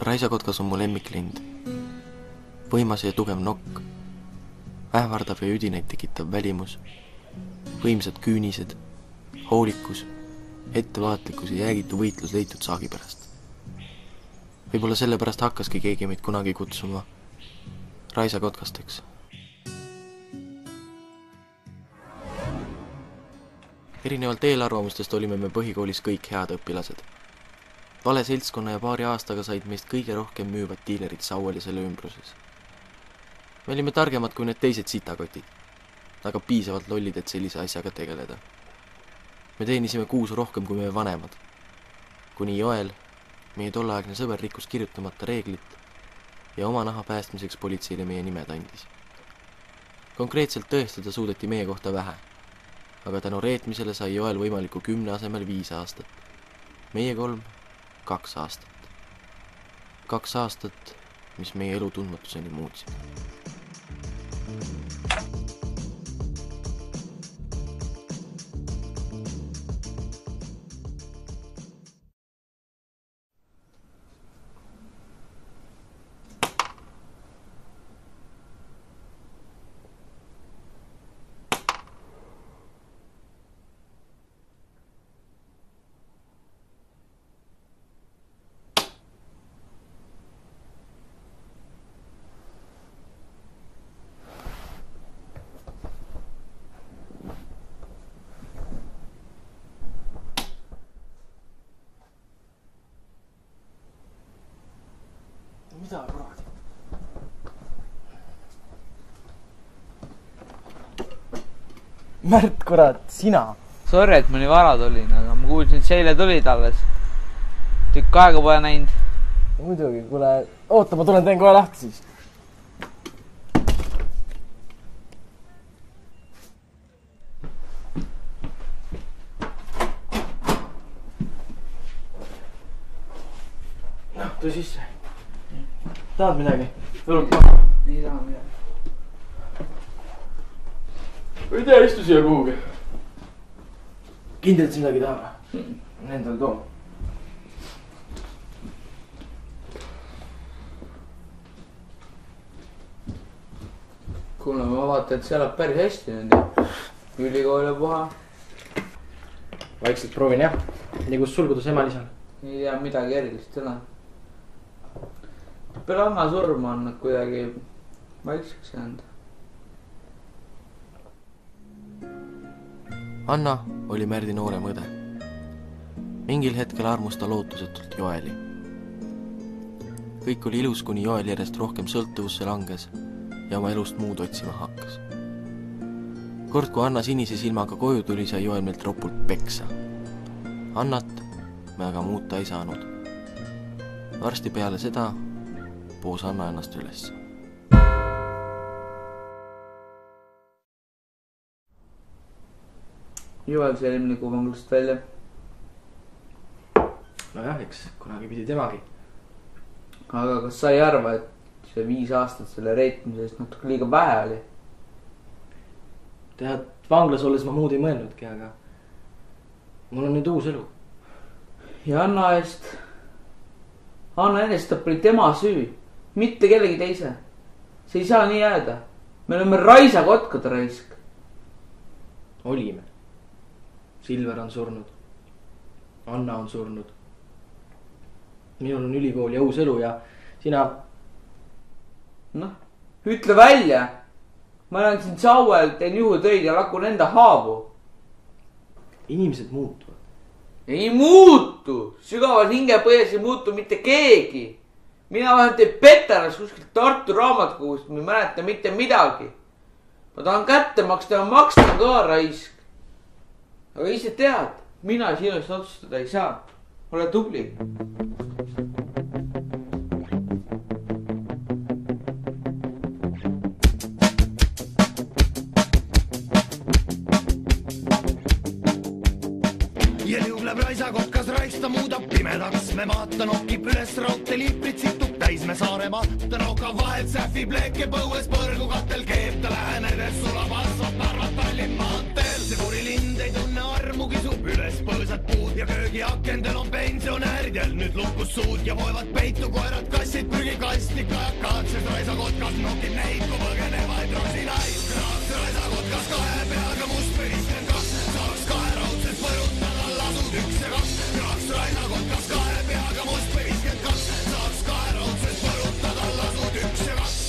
Raisakotkas on mu lemmiklind. Võimas ja tugev nokk, ähvardav ja üdineid tekitav välimus, võimsad küünised, hoolikus, ettevaatlikkus ja jäägitu võitlus leitud saagi pärast. Võib-olla sellepärast hakkaski keegi meid kunagi kutsuma raisakotkasteks. Erinevalt eelarvamustest olime me põhikoolis kõik head õpilased. Vale seltskonna ja paari aastaga said meist kõige rohkem müüvad diilerid Sauel ja selle ümbruses. Me olime targemad kui need teised sitakotid, aga piisavalt lollid, et sellise asjaga tegeleda. Me teenisime kuus rohkem kui meie vanemad. Kuni Joel, meie tolleaegne sõber, rikkus kirjutamata reeglit ja oma naha päästmiseks politseile meie nimed andis. Konkreetselt tõestada suudeti meie kohta vähe, aga tänu reetmisele sai Joel võimaliku 10 asemel 5 aastat. Meie 3 2 aastat. 2 aastat, mis meie elu tundmatuseni muutsid. Mida kuradi? Märt, kurat, sina? Sorry, et ma nii vara tulin, aga ma kuulsin, et seile tulid alles. Tükk aega pole näinud. Muidugi, kuule, oota, ma tulen teen kohe lahti siis. Noh, tule sisse. Tahad midagi? Õlut maha? Ei taha midagi. Ei tea, istu siia kuhugi. Kindlalt midagi taha. Endal too. Kuule, ma vaatan, et see elab päris hästi nüüd. Ülikool ja puha. Vaikselt proovin, jah. Nii kus sul, kuidas ema lisal? Ei tea, midagi erilist ei ole. Peale Anna surma on nad kuidagi vaikseks jäänud. Anna oli Märdi noorem õde. Mingil hetkel armus ta lootusetult Joeli. Kõik oli ilus, kuni Joel järjest rohkem sõltuvusse langes ja oma elust muud otsima hakkas. Kord, kui Anna sinise silmaga koju tuli, sai Joel meilt ropult peksa. Annat me aga muuta ei saanud. Varsti peale seda poos Anna ennast üles. Joel see eelmine kuu vanglast välja. Nojah, eks kunagi pidi temagi. Aga kas sa ei arva, et see 5 aastat selle reetmisest natuke liiga vähe oli? Tead, vanglas olles ma muud ei mõelnudki, aga mul on nüüd uus elu. Ja Anna enestab oli tema süü, mitte kellegi teise. See ei saa nii jääda. Me oleme raisakotkad raisk. Olime. Silver on surnud. Anna on surnud. Minul on ülikool ja uus elu ja sina... Noh, ütle välja. Ma olen siin Sauel, teen juhutöid ja lakun enda haavu. Inimesed muutuvad. Ei muutu. Sügaval hingepões ei muutu mitte keegi. Mina vähemalt ei peteras kuskilt Tartu raamatukogust, ma ei mäleta mitte midagi. Ma tahan kätte maksta ja maksta ka raisk. Aga ise tead, mina sinust otsustada ei saa. Ole tubli. Ja liugleb raisakotkas raisk, ta muudab pimedaks. Me maata nokib üles raudte liiprid, situb täis me Saaremaa. Ta noka vahelt sähvib leeke põues põrgu katel keeb. Ta lähenedes sulab asfalt, arvad Tallinn maanteel. see kuri lind ei tunne armu, kisub üles põõsad puud ja köögiakendel on pensionäärid jäl nüüd lukus suud ja hoivad peitu koerad, kassid, prügikasti, kajakad, sest raisakotkas nokib neid, kui põgenevaid rosinaid. Kraaks raisakotkas 2 peaga must 52, saaks 2 raudselt põrutada lasud 1 ja 2. Kraaks raisakotkas 2 peaga must 52, saaks 2 raudselt põrutada lasud 1 ja 2.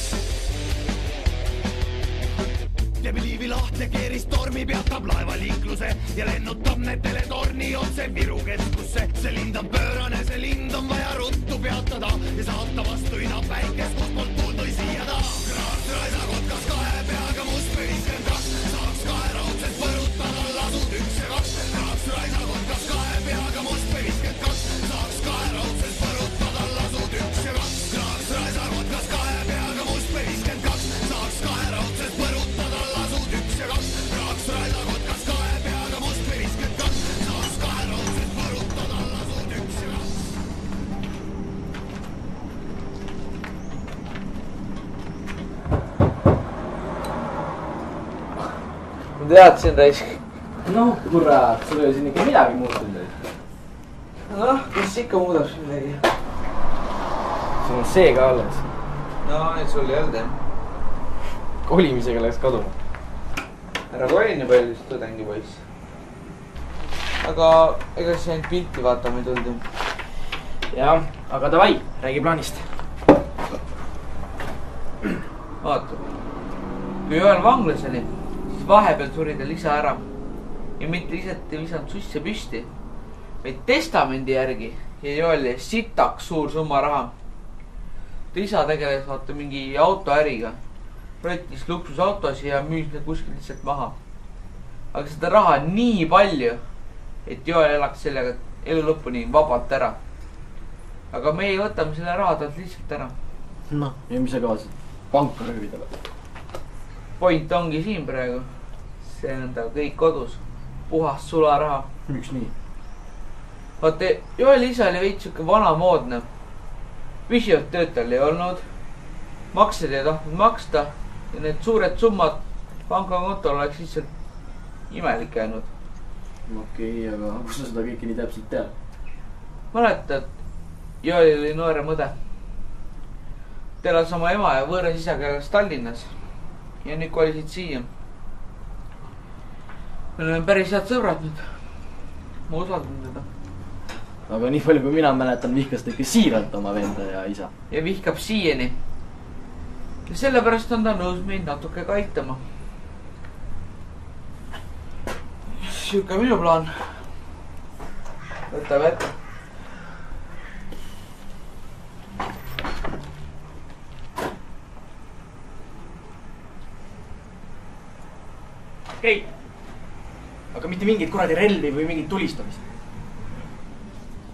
Liivi lahte keeris tormi, peatab laevaliikluse ja lennutab need teletorni otse Viru keskusse. See lind on pöörane, see lind on vaja ruttu peatada ja saata vastu inapäikest, kus poolt puudu ei siia ta. Kraaks raisakotkas 2 peaga must 52, saaks 2 raudselt põrutada lasud 1 ja 2. Kraaks raisakotkas 2 peaga must 52, saaks 2 raudselt põrutada lasud 1 ja 2. Kraaks raisakotkas 2 peaga must 52, saaks 2 raudselt põrutada lasud 1 ja 2. Kraaks raisakotkas 2 peaga must 52, saaks 2 raudselt põrutada lasud 1 ja 2. Ma teadsin, raisk. noh, kurat, sul ei siin ikka midagi muutunud. Noh, kes ikka muudab siin midagi? sul on see ka alles. No, nüüd sul ei olnud, jah. Kolimisega läks kaduma. Ära koli nii palju, siis tudengipoiss. Aga ega siis ainult pilti vaatama ei tuldi. jah, aga davai, räägi plaanist. Vaata. Kui Joel vanglas oli, siis vahepeal suri ta Lisa ära. Ja mitte lihtsalt ei visanud susse püsti, vaid testamendi järgi ja Joelile sitaks suur summa raha. Lisa tegeles vaata mingi autoäriga. Rottis luksusautosi ja müüs need kuskil lihtsalt maha. Aga seda raha on nii palju, et Joel elaks sellega elu lõpuni vabalt ära. Aga meie võtame selle raha talt lihtsalt ära. noh, ja mis sa kavatsid? Panka röövida või? Point ongi siin praegu. See on ta kõik kodus. Puhast sularaha. miks nii? Vaata, Joeli isa oli veits siuke vanamoodne. Püsivat tööd tal ei olnud. Maksed ei tahtnud maksta. Ja need suured summad pangakontol oleks lihtsalt imelik jäänud. okei, aga kus sa seda kõike nii täpselt tead? Mäletad, Joelil oli noorem õde. Ta elas oma ema ja võõras isaga elas Tallinnas. Ja nüüd kolisid siia. Me oleme päris head sõbrad nüüd. Ma usaldan teda. aga nii palju, kui mina mäletan, vihkas ta ikka siiralt oma venda ja isa. Ja vihkab siiani. Ja sellepärast on ta nõus meid natuke ka aitama. Siuke minu plaan. Võta vett. okei. aga mitte mingeid kuradi relvi või mingit tulistamist.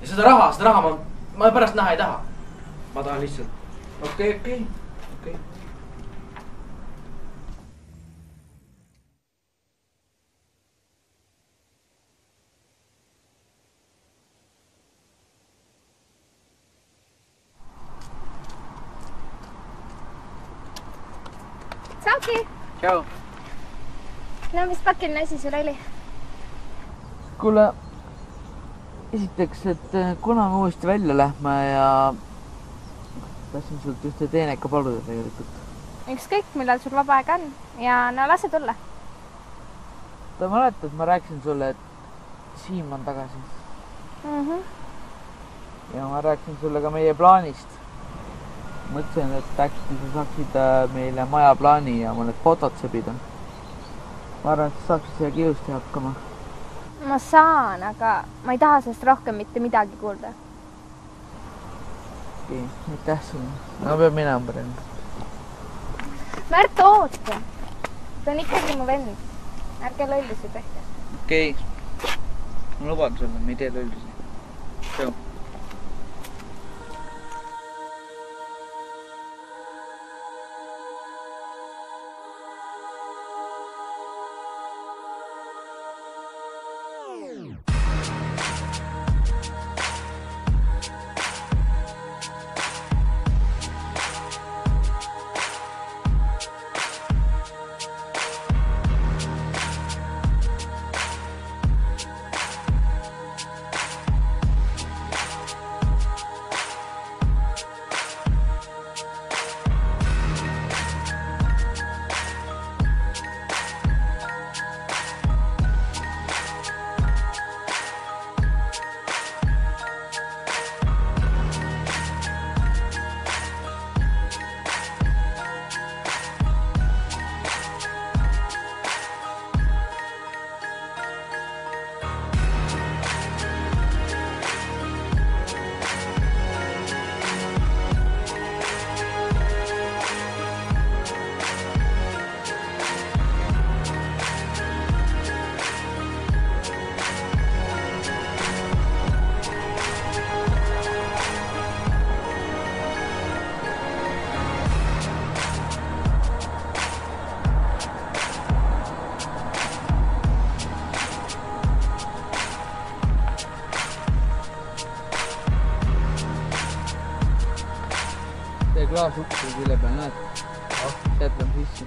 ja seda raha ma pärast näha ei taha. ma tahan lihtsalt. Okei. Sauki! Tšau. No mis pakiline asi sul oli? Kuule, esiteks, et kuna me uuesti välja lähme ja tahtsin sult ühte teeneka paluda tegelikult. Ükskõik, millal sul vaba aeg on ja no lase tulla. Ta mäletad, ma rääkisin sulle, et Siim on tagasi. Ja ma rääkisin sulle ka meie plaanist. Mõtlesin, et äkki sa saaksid meile maja plaani ja mõned fotod sõbida. Ma arvan, et sa saaksid siia kiusti hakkama. Ma saan, aga ma ei taha sellest rohkem mitte midagi kuulda. Okei, aitäh sulle. Ma pean minema praegu. Märt, oota. Ta on ikkagi mu vend. Ärge lollusi tehke. Okei. Ma luban sulle, ma ei tee lollusi. Tšau. klaasukse külje peal, näed? Sealt on sisse.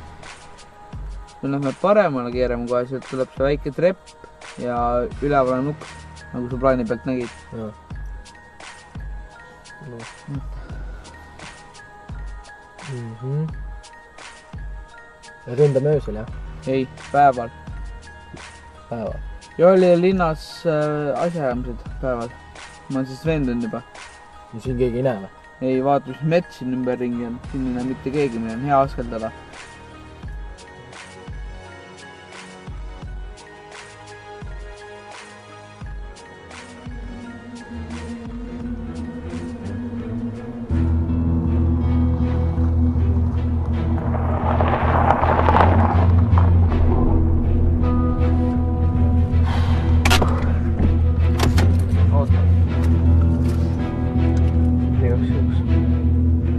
Nüüd lähme paremale keerama kohe, sealt tuleb see väike trepp ja üleval on nukk, nagu sa plaani pealt nägid. Ründame öösel, jah? Ei, päeval. Päeval? Ja oli linnas asjaajamised päeval. Ma olen siis veendunud juba. No siin keegi ei näe või? Ei, vaata, mis mets siin ümber ringi on. Siin ei näe mitte keegi, meil on hea askeldada.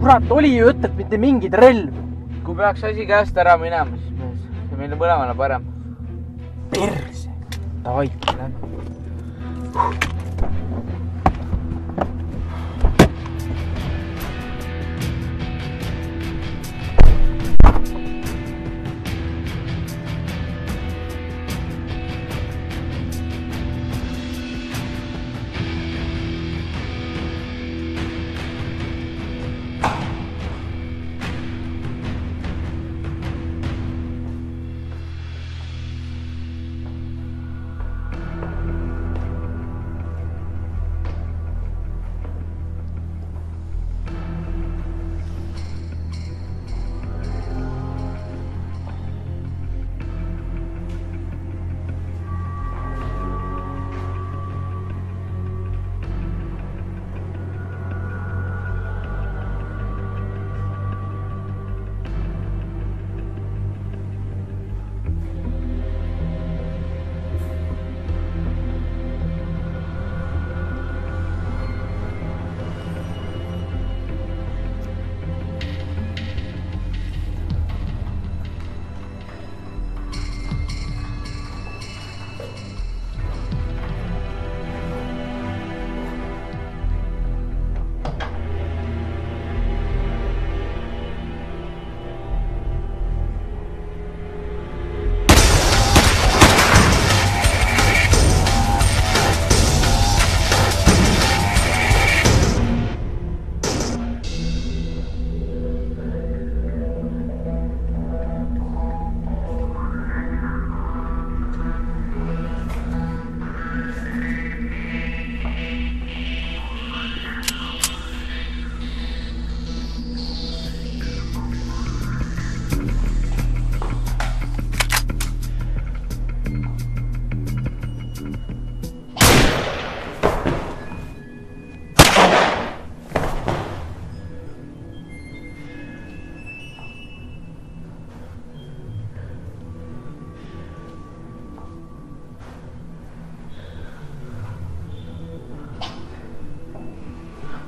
Kurat, oli ju ütled mitte mingid relv. Kui peaks asi käest ära minema, siis see meile mõlemale parem. Perse. Davai, lähme.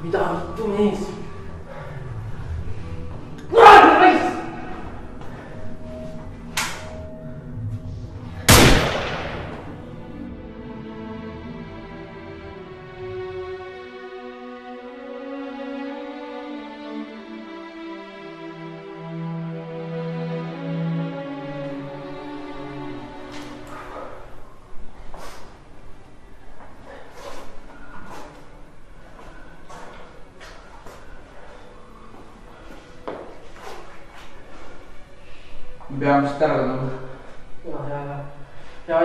Mida vittu mees? Kurat, raisk! Peame siit ära tõmbama. Ja.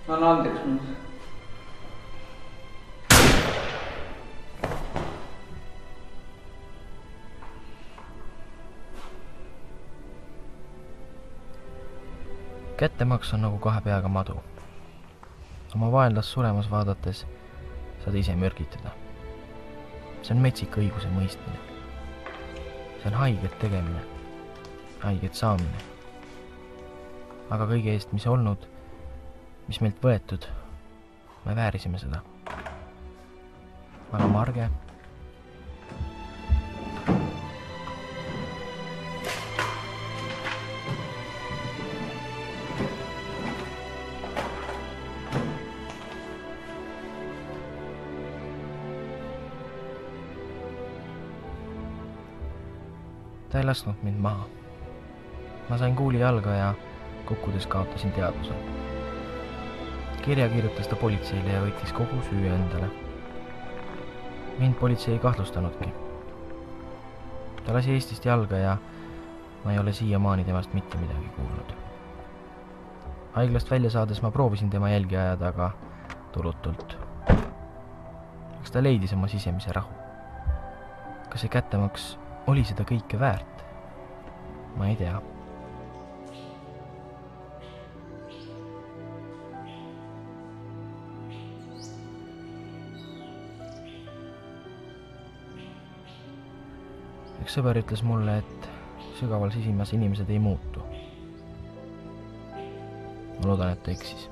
Anna andeks mind. Kättemaks on nagu kahe peaga madu. Oma vaenlast suremas vaadates saad ise mürgitada. See on metsik õiguse mõistmine. See on haiget tegemine, haiget saamine. Aga kõige eest, mis olnud, mis meilt võetud, me väärisime seda. Vana Marge. ta ei lasknud mind maha. Ma sain kuuli jalga ja kukkudes kaotasin teadvuse. Kirja kirjutas ta politseile ja võttis kogu süü endale. Mind politsei ei kahtlustanudki. Ta lasi Eestist jalga ja ma ei ole siiamaani temast mitte midagi kuulnud. Haiglast välja saades ma proovisin tema jälgi ajada, aga tulutult. Kas ta leidis oma sisemise rahu? Kas see kättemaks oli seda kõike väärt? Ma ei tea. Üks sõber ütles mulle, et sügaval sisimas inimesed ei muutu. Ma loodan, et ta eksis.